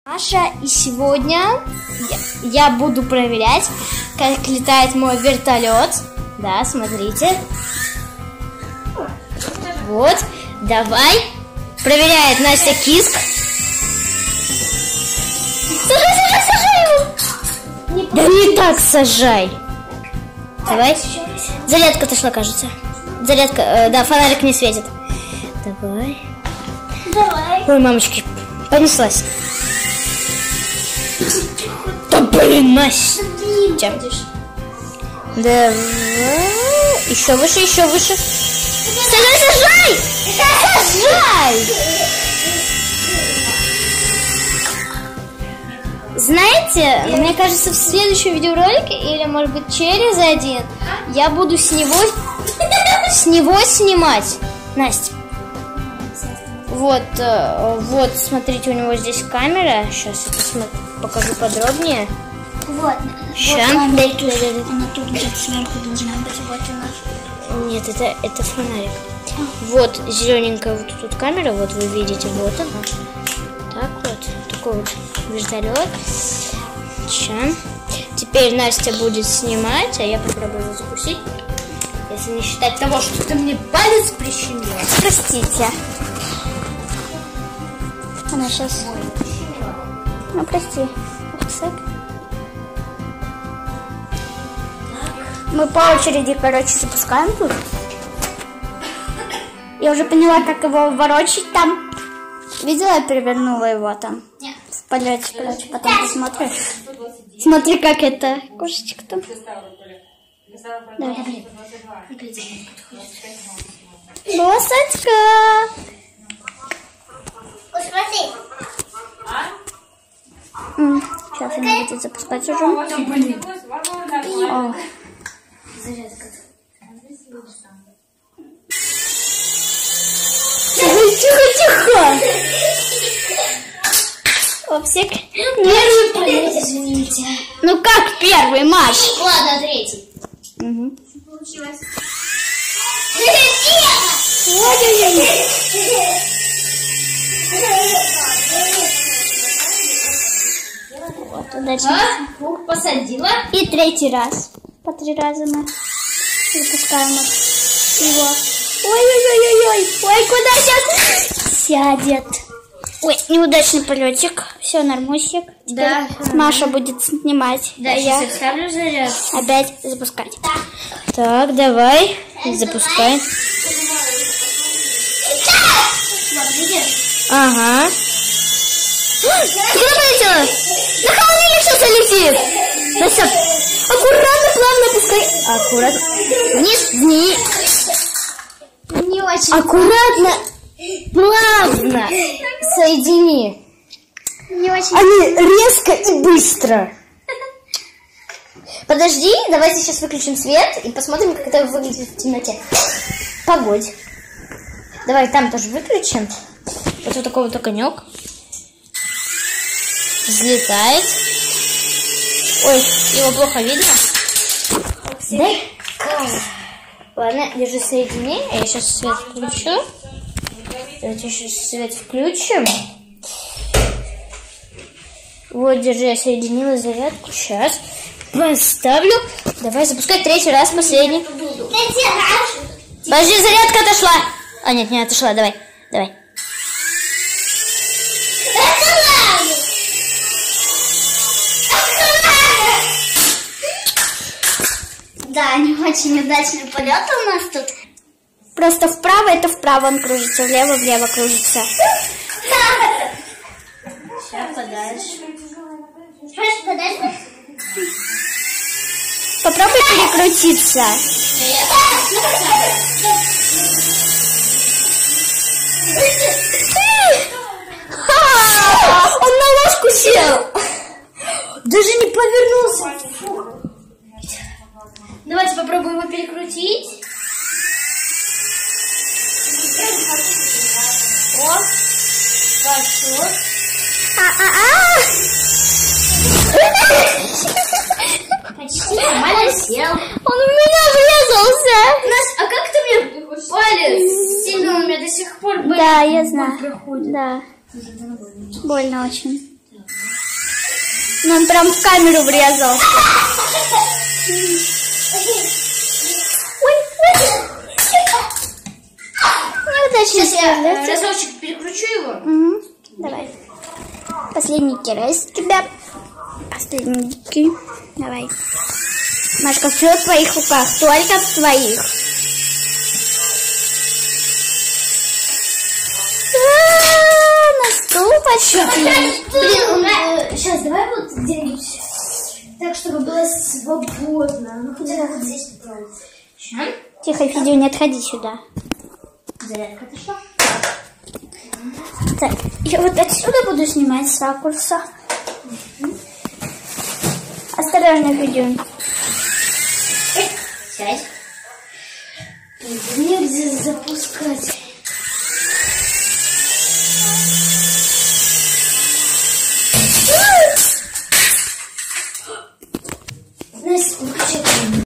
Маша, и сегодня я буду проверять, как летает мой вертолет. Да, смотрите. Вот, давай. Проверяет Настя Киск. Сажай его. Да не так сажай. Давай. Зарядка отошла, кажется. Зарядка, да, фонарик не светит. Давай. Ой, мамочки, понеслась. Да блин, Настя. Давай. Еще выше, еще выше. Сажай! Сажай! Знаете, мне кажется, в следующем видеоролике, или может быть через один, я буду с него снимать. Настя. Вот, смотрите, у него здесь камера. Сейчас я покажу подробнее. Вот. Сейчас. Вот она тут где-то сверху должна быть. Вот она. Нет, это фонарик. Вот зелененькая вот тут камера, вот вы видите, вот она. Так вот, такой вот вертолет. Сейчас. Теперь Настя будет снимать, а я попробую его запустить. Если не считать того, что ты мне палец прищемила. Простите. Она сейчас. Ну, прости. Мы по очереди, короче, запускаем тут. Я уже поняла, как его ворочить там. Видела, я перевернула его там? Нет. В полете, короче, потом посмотришь. Смотри, как это. Кошечка там. Да. Лосочка. Сейчас она будет запускать уже. О. Тихо. Опсик. Первый полет, извините. Ну как первый, Маш? Ладно, третий. Угу. Получилось. Вот, удачно. Фух, посадила. И третий раз. По 3 раза мы запускаем его. Ой-ой-ой-ой-ой. Ой, куда сейчас сядет? Ой, неудачный полетик. Все, нормусик. Теперь Да. Маша будет снимать. Да, я сейчас ставлю заряд. Опять запускать. Так, давай. Запускай. Ага. Ты куда полетела? На холодильник все залетит. Настя, аккуратно, плавно опускай. Аккуратно. Вниз. Не очень. Аккуратно, плавно соедини. Не очень. Они резко и быстро. Подожди, давайте сейчас выключим свет и посмотрим, как это выглядит в темноте. Погодь. Давай там тоже выключим. Вот такой вот огонек. Взлетает. Ой, его плохо видно. Дай. Ладно, держи соедини. Я сейчас свет включу. Давайте сейчас свет включим. Вот, держи, я соединила зарядку. Сейчас поставлю. Давай запускай 3-й раз, последний. Подожди, зарядка отошла. А, нет, не отошла, давай. Да, не очень удачный полет у нас тут. Просто вправо это вправо он кружится, влево кружится. Сейчас подальше. Попробуй перекрутиться. Он на ложку сел. Даже не повернулся. Фу. Давайте попробуем его перекрутить. О, пошел. Почти нормально сел. Он в меня врезался. А как ты мне палец? Сильно у меня до сих пор болит. Да, я знаю. Да. Больно очень. Но он прям в камеру врезался. Неудачно. Сейчас я разочек перекручу его. Угу. Давай. Последний раз тебя. Последний. Давай. Машка, все в твоих руках. Только в твоих. На стул почти. Блин, сейчас давай вот где-нибудь так, чтобы было свободно. Ну, хотя бы вот здесь попробуем. Тихо, Федя, не отходи сюда. Зарядка отошла. Так, я вот отсюда буду снимать с ракурса. Осторожно, Федя. Сядь. Нельзя запускать. Настя, выключай.